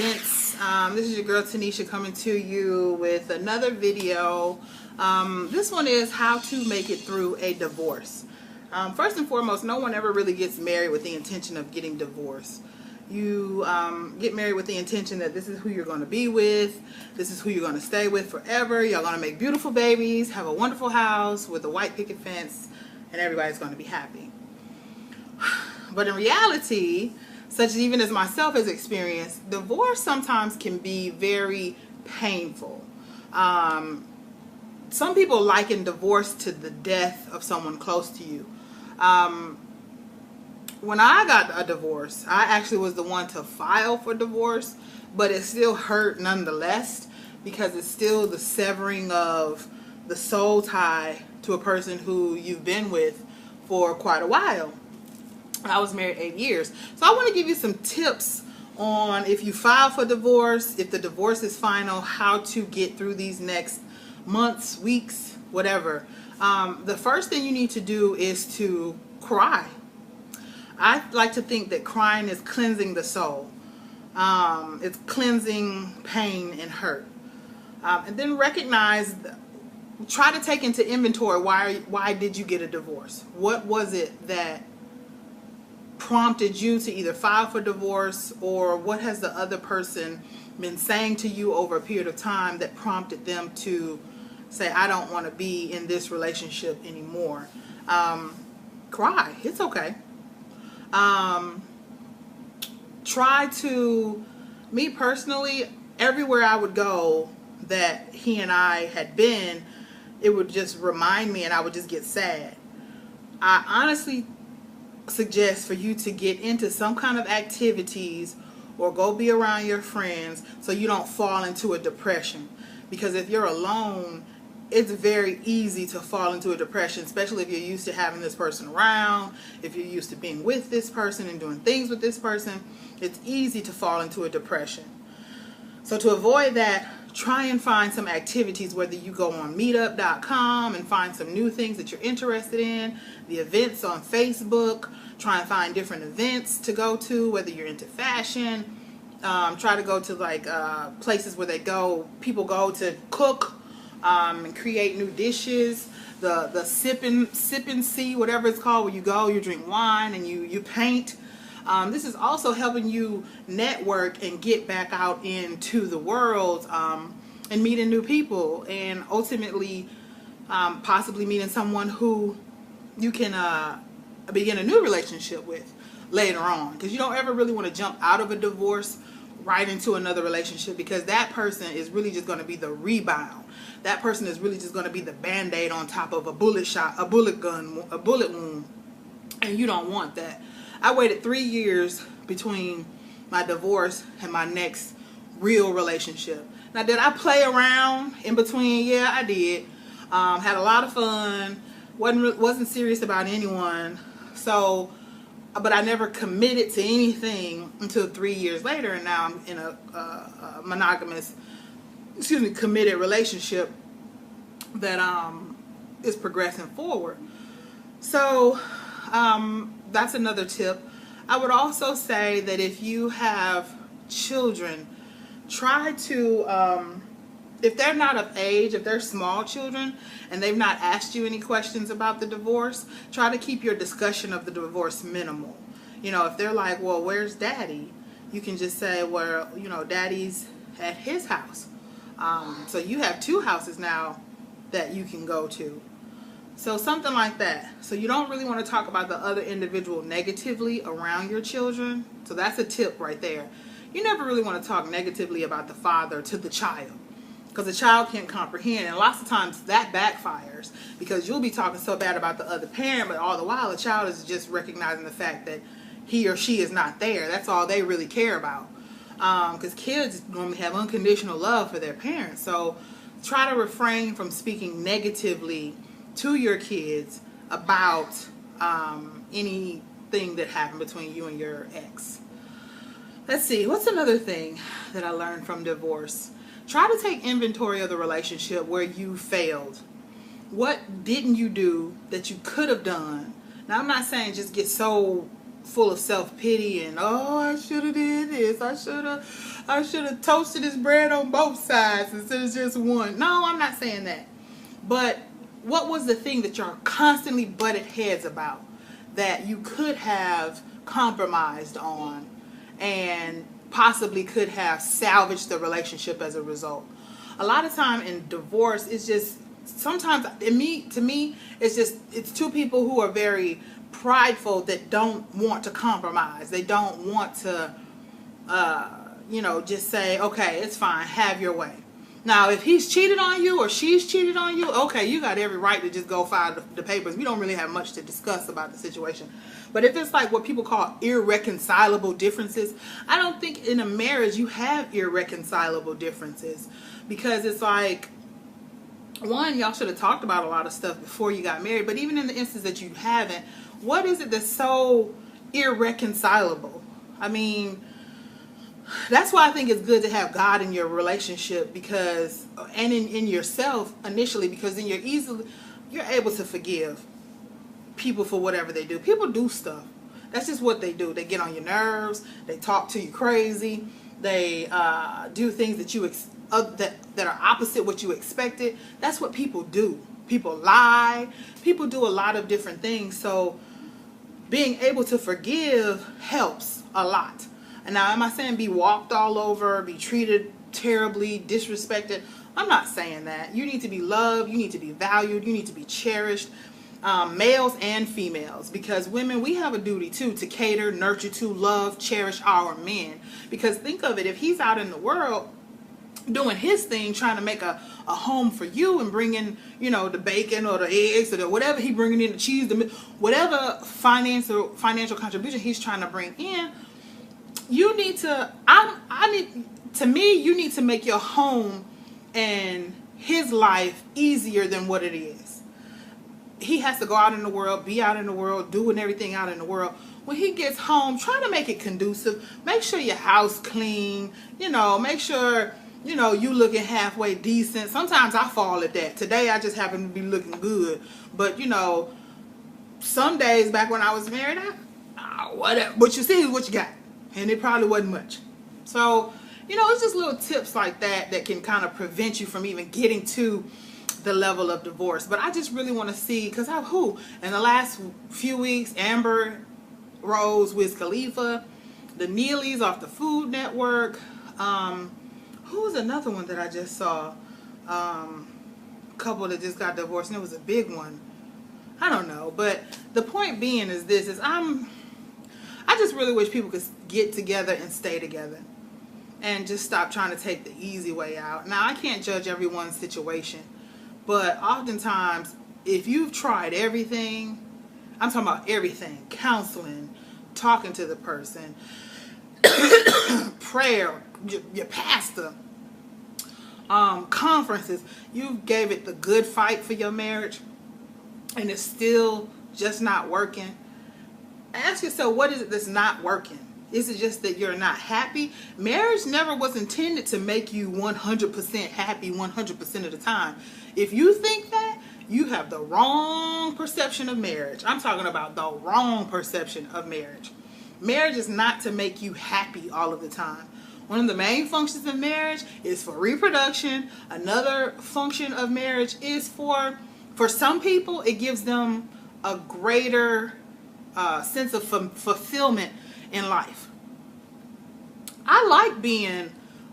gents, this is your girl Tanisha coming to you with another video. This one is how to make it through a divorce. First and foremost, no one ever really gets married with the intention of getting divorced. You get married with the intention that this is who you're going to be with, this is who you're going to stay with forever, y'all going to make beautiful babies, have a wonderful house with a white picket fence, and everybody's going to be happy. But in reality, such as even as myself has experienced, divorce sometimes can be very painful. Some people liken divorce to the death of someone close to you. When I got a divorce, I actually was the one to file for divorce, but it still hurt nonetheless because it's still the severing of the soul tie to a person who you've been with for quite a while. I was married 8 years. So I want to give you some tips on if you file for divorce, if the divorce is final, how to get through these next months, weeks, whatever. The first thing you need to do is to cry. I like to think that crying is cleansing the soul. It's cleansing pain and hurt. And then recognize, try to take into inventory why did you get a divorce? What was it that prompted you to either file for divorce, or what has the other person been saying to you over a period of time that prompted them to say, I don't want to be in this relationship anymore? Cry. It's okay. Try to, me personally, everywhere I would go that he and I had been, it would just remind me and I would just get sad. I honestly suggest for you to get into some kind of activities or go be around your friends so you don't fall into a depression. Because if you're alone, it's very easy to fall into a depression, especially if you're used to having this person around, if you're used to being with this person and doing things with this person. It's easy to fall into a depression. So to avoid that, try and find some activities, whether you go on meetup.com and find some new things that you're interested in, the events on Facebook, try and find different events to go to, whether you're into fashion. Try to go to like places where people go to cook and create new dishes. The sip and see, whatever it's called, where you go, you drink wine and you paint. This is also helping you network and get back out into the world and meeting new people, and ultimately possibly meeting someone who you can begin a new relationship with later on, because you don't ever really want to jump out of a divorce right into another relationship, because that person is really just going to be the rebound. That person is really just going to be the band-aid on top of a bullet shot, a bullet gun, a bullet wound, and you don't want that. I waited 3 years between my divorce and my next real relationship. Now, did I play around in between? Yeah, I did. Had a lot of fun. Wasn't serious about anyone. So, but I never committed to anything until 3 years later, and now I'm in a monogamous, committed relationship that is progressing forward. So, that's another tip. I would also say that if you have children, try to, if they're not of age, if they're small children and they've not asked you any questions about the divorce, try to keep your discussion of the divorce minimal. You know, if they're like, well, where's daddy? You can just say, well, you know, daddy's at his house. So you have 2 houses now that you can go to. So something like that. So you don't really want to talk about the other individual negatively around your children. So that's a tip right there. You never really want to talk negatively about the father to the child, because the child can't comprehend, and lots of times that backfires because you'll be talking so bad about the other parent, but all the while the child is just recognizing the fact that he or she is not there. That's all they really care about, because kids normally have unconditional love for their parents. So try to refrain from speaking negatively to your kids about anything that happened between you and your ex. Let's see, what's another thing that I learned from divorce? Try to take inventory of the relationship where you failed. What didn't you do that you could have done? Now, I'm not saying just get so full of self-pity and, oh, I should have did this, I should have toasted this bread on both sides instead of just one. No, I'm not saying that. But what was the thing that you're constantly butted heads about that you could have compromised on and possibly could have salvaged the relationship as a result? A lot of time in divorce, it's just, sometimes to me, it's two people who are very prideful that don't want to compromise. They don't want to, just say, okay, it's fine, have your way. Now, if he's cheated on you or she's cheated on you, okay, you got every right to just go file the papers. We don't really have much to discuss about the situation. But if it's like what people call irreconcilable differences, I don't think in a marriage you have irreconcilable differences. Because it's like, one, y'all should have talked about a lot of stuff before you got married. But even in the instance that you haven't, what is it that's so irreconcilable? I mean, that's why I think it's good to have God in your relationship, because, and in yourself initially, because then you're able to forgive people for whatever they do. People do stuff. That's just what they do. They get on your nerves. They talk to you crazy. They do things that that are opposite what you expected. That's what people do. People lie. People do a lot of different things. So being able to forgive helps a lot. And now, am I saying be walked all over, be treated terribly, disrespected? I'm not saying that. You need to be loved. You need to be valued. You need to be cherished. Males and females. Because women, we have a duty too to cater, nurture to, love, cherish our men. Because think of it, if he's out in the world doing his thing, trying to make a home for you and bringing, the bacon or the eggs or whatever he bringing in, the cheese, whatever financial contribution he's trying to bring in, you need to, you need to make your home and his life easier than what it is. He has to go out in the world, be out in the world, doing everything out in the world. When he gets home, try to make it conducive. Make sure your house clean, make sure, you looking halfway decent. Sometimes I fall at that. Today I just happen to be looking good. But, some days back when I was married, whatever. What you see is what you got. And it probably wasn't much. So, it's just little tips like that can kind of prevent you from even getting to the level of divorce. But I just really want to see, because in the last few weeks, Amber Rose, Wiz Khalifa, the Neelys off the Food Network, who was another one that I just saw, couple that just got divorced, and it was a big one. I don't know, but the point being is I just really wish people could get together and stay together and just stop trying to take the easy way out. Now, I can't judge everyone's situation, but oftentimes, if you've tried everything, I'm talking about everything, counseling, talking to the person, prayer, your pastor, conferences, you gave it the good fight for your marriage, and it's still just not working. Ask yourself, what is it that's not working? Is it just that you're not happy? Marriage never was intended to make you 100% happy 100% of the time. If you think that, you have the wrong perception of marriage. I'm talking about the wrong perception of marriage. Marriage is not to make you happy all of the time. One of the main functions of marriage is for reproduction. Another function of marriage is for some people, it gives them a greater sense of fulfillment in life. I like being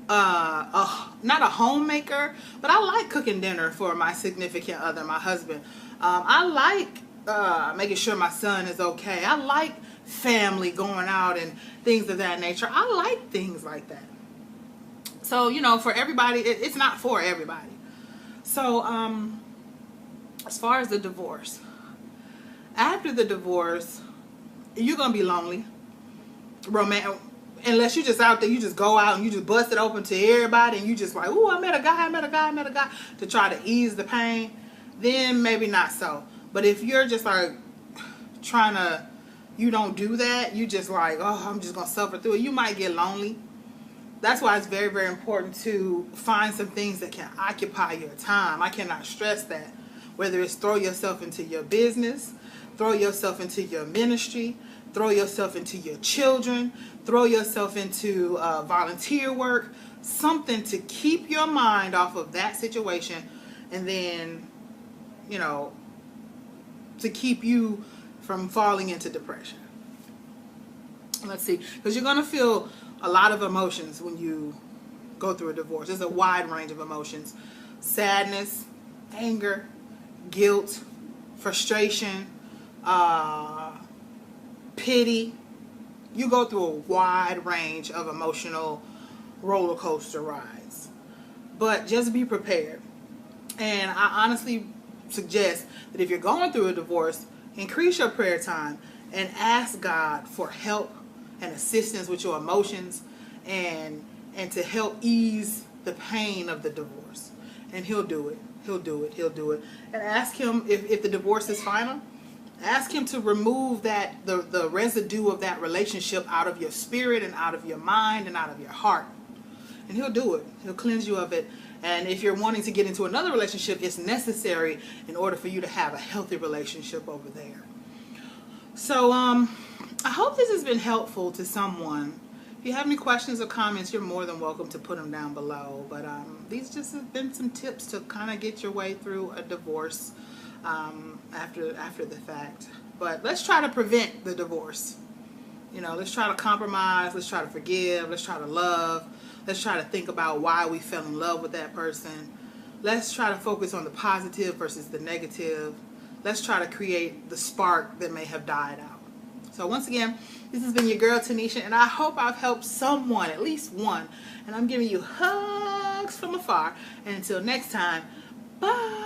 not a homemaker, but I like cooking dinner for my significant other, my husband. I like making sure my son is okay. I like family going out and things of that nature. I like things like that. So, for everybody, it's not for everybody. So, as far as the divorce, after the divorce, you're going to be lonely. Unless you just out there, you just go out and you just bust it open to everybody and you just like, ooh, I met a guy to try to ease the pain, then maybe not so. But if you're just like you don't do that, you just like, oh, I'm just going to suffer through it, you might get lonely. That's why it's very, very important to find some things that can occupy your time. I cannot stress that. Whether it's throw yourself into your business, throw yourself into your ministry, Throw yourself into your children. Throw yourself into volunteer work. Something to keep your mind off of that situation, and then, to keep you from falling into depression. Let's see, because you're going to feel a lot of emotions when you go through a divorce. There's a wide range of emotions: sadness, anger, guilt, frustration, pity. You go through a wide range of emotional roller coaster rides. But just be prepared. And I honestly suggest that if you're going through a divorce, increase your prayer time and ask God for help and assistance with your emotions, and to help ease the pain of the divorce. And He'll do it. He'll do it. He'll do it. And ask Him, if the divorce is final, ask Him to remove the residue of that relationship out of your spirit and out of your mind and out of your heart. And He'll do it. He'll cleanse you of it. And if you're wanting to get into another relationship, it's necessary in order for you to have a healthy relationship over there. So I hope this has been helpful to someone. If you have any questions or comments, you're more than welcome to put them down below. But these just have been some tips to kind of get your way through a divorce after the fact. But let's try to prevent the divorce. Let's try to compromise. Let's try to forgive. Let's try to love. Let's try to think about why we fell in love with that person. Let's try to focus on the positive versus the negative. Let's try to create the spark that may have died out. So once again, this has been your girl Tanisha, and I hope I've helped someone, at least one. And I'm giving you hugs from afar. And until next time, bye.